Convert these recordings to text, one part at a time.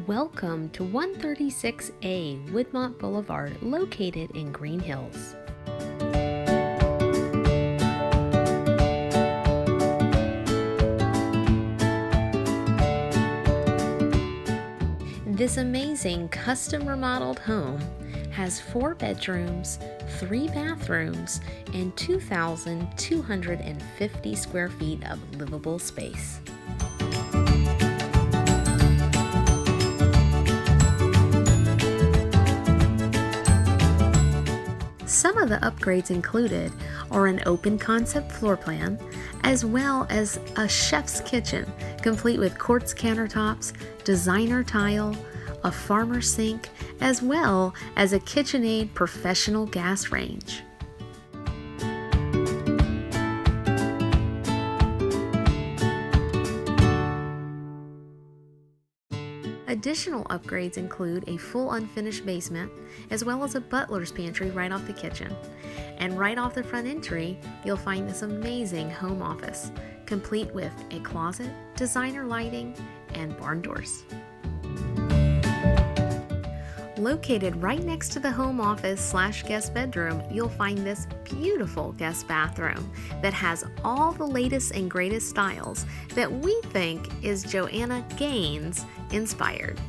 Welcome to 136A Woodmont Boulevard, located in Green Hills. This amazing custom remodeled home has 4 bedrooms, 3 bathrooms, and 2,250 square feet of livable space. Some of the upgrades included are an open concept floor plan, as well as a chef's kitchen, complete with quartz countertops, designer tile, a farmer sink, as well as a KitchenAid professional gas range. Additional upgrades include a full unfinished basement, as well as a butler's pantry right off the kitchen. And right off the front entry, you'll find this amazing home office, complete with a closet, designer lighting, and barn doors. Located right next to the home office / guest bedroom, you'll find this beautiful guest bathroom that has all the latest and greatest styles that we think is Joanna Gaines inspired.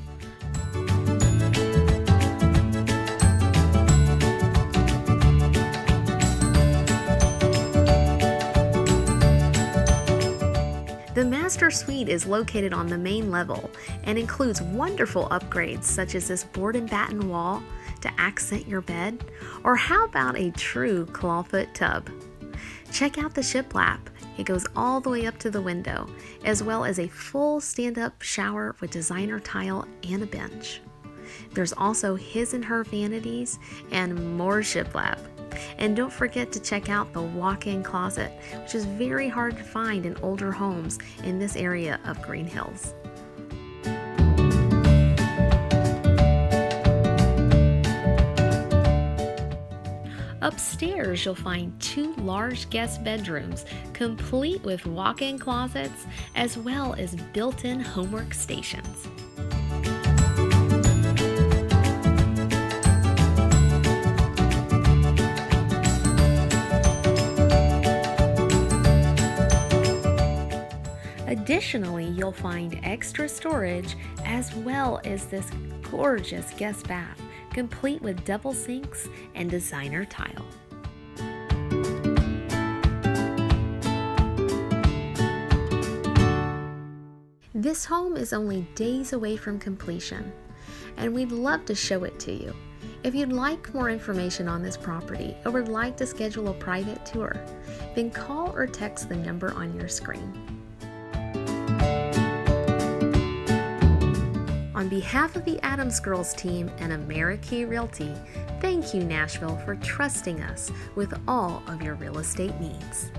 The master suite is located on the main level and includes wonderful upgrades such as this board and batten wall to accent your bed, or how about a true clawfoot tub? Check out the Shiplap. It goes all the way up to the window, as well as a full stand-up shower with designer tile and a bench. There's also his and her vanities and more Shiplap. And don't forget to check out the walk-in closet, which is very hard to find in older homes in this area of Green Hills. Upstairs, you'll find 2 large guest bedrooms, complete with walk-in closets, as well as built-in homework stations. Additionally, you'll find extra storage as well as this gorgeous guest bath, complete with double sinks and designer tile. This home is only days away from completion, and we'd love to show it to you. If you'd like more information on this property or would like to schedule a private tour, then call or text the number on your screen. On behalf of the Adams Girls team and Amerikey Realty, thank you, Nashville, for trusting us with all of your real estate needs.